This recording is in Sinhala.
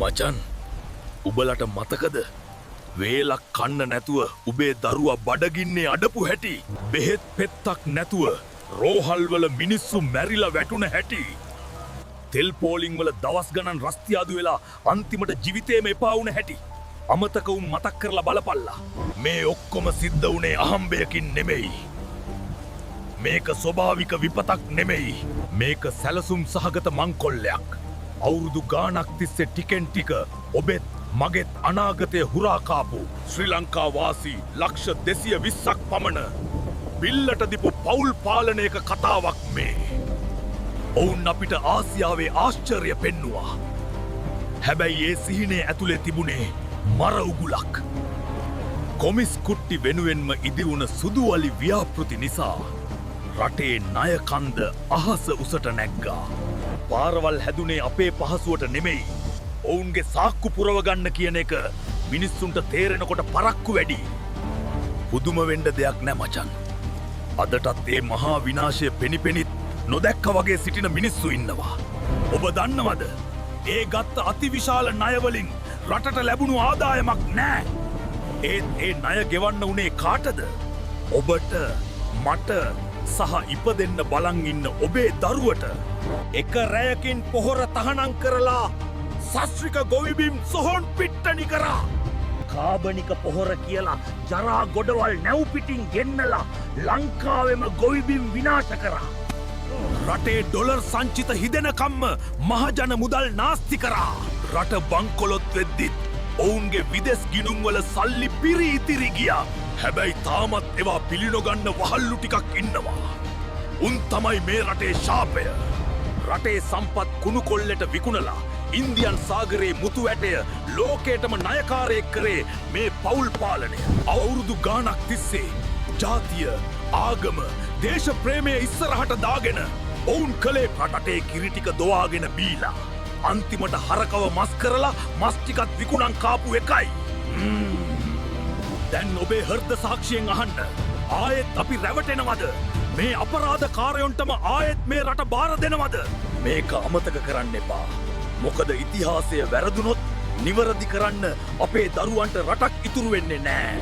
මචන් උබලට මතකද වේලක් කන්න නැතුව උබේ දරුවා බඩගින්නේ අඩපු හැටි බෙහෙත් පෙත්තක් නැතුව රෝහල්වල මිනිස්සු මැරිලා වැටුන හැටි තෙල් පෝලිං වල දවස් ගණන් රස්තියාදු වෙලා අන්තිමට ජීවිතේම එපා වුණ හැටි අමතක උන් මතක් කරලා බලපල්ලා මේ ඔක්කොම සිද්ධ වුණේ අහම්බයකින් නෙමෙයි මේක ස්වභාවික විපතක් නෙමෙයි මේක සැලසුම් සහගත මංකොල්ලයක් අවුරුදු ගානක් තිස්සේ ටිකෙන් ටික ඔබෙත් මගෙත් අනාගතය හුරාකාපු ශ්‍රී ලංකා වාසී ලක්ෂ 220ක් පමණ බිල්ලට දිපු පවුල් පාලනයක කතාවක් මේ. ඔවුන් අපිට ආසියාවේ ආශ්චර්ය පෙන්නවා. හැබැයි ඒ සිහිනේ ඇතුලේ තිබුණේ මර උගුලක්. කොමිස් කුට්ටි වෙනුවෙන්ම ඉදිවුණ සුදුවලි ව්‍යාපෘති නිසා රටේ ණය කන්ද අහස උසට නැග්ගා. පාරවල් හැදුනේ අපේ පහසුවට නෙමෙයි. ඔවුන්ගේ සාක්කු පුරවගන්න කියන එක මිනිස්සුන්ට තේරෙනකොට පරක්කු වැඩි. පුදුම වෙන්න දෙයක් නෑ මචන්. අදටත් ඒ මහා විනාශය පෙනිපෙනිත් නොදැක්ක වගේ සිටින මිනිස්සු ඉන්නවා. ඔබ දන්නවද? ඒ ගත්ත අතිවිශාල ණයවලින් රටට ලැබුණු ආදායමක් නෑ. ඒත් ඒ ණය ගෙවන්න උනේ කාටද? ඔබට, මට සහ ඉපදෙන්න බලන් ඉන්න ඔබේ දරුවට. එක රැයකින් පොහොර තහනම් කරලා සස්්‍රික ගොවිබිම් සොහොන් පිට්ටනි කරා. කාබනික පොහොර කියලා ජරා ගොඩවල් නැව් පිටින් ගෙන්නලා ලංකාවෙම ගොවිබිම් විනාශ කරා. රටේ ඩොලර් සංචිත හිදෙනකම්ම මහජන මුදල් නාස්ති කරා. රට බංකොලොත් වෙද්දිත් ඔවුන්ගේ විදෙස් ගිනුම්වල සල්ලි පිරී ඉතිරි ගියා. හැබැයි තාමත් ඒවා පිළිනොගන්න වහල්ලු ටිකක් ඉන්නවා. උන් තමයි මේ රටේ ශාපය. රටේ සම්පත් කුණු කොල්ලට විකුණලා ඉන්දියන් සාගරයේ මුතු ඇටය ලෝකයටම ණයකාරයෙක් කරේ මේ පවුල් පාලනය. අවුරුදු ගානක් තිස්සේ ජාතිය, ආගම, දේශ ප්‍රේමය ඉස්සරහට දාගෙන ඔවුන් කළේ රටේ කිරි ටික දොවාගෙන බීලා. අන්තිමට හරකව මස් කරලා මස් ටිකත් විකුණන් කාපු එකයි. දැන් ඔබේ හෘද සාක්ෂියෙන් අහන්න. ආයෙත් අපි රැවටෙනවද? මේ අපරාධකාරයොන්ටම ආයෙත් මේ රට බාර දෙනවද? මේක අමතක කරන්න එපා. මොකද ඉතිහාසය වැරදුනොත් නිවැරදි කරන්න අපේ දරුවන්ට රටක් ඉතුරු වෙන්නේ නෑ.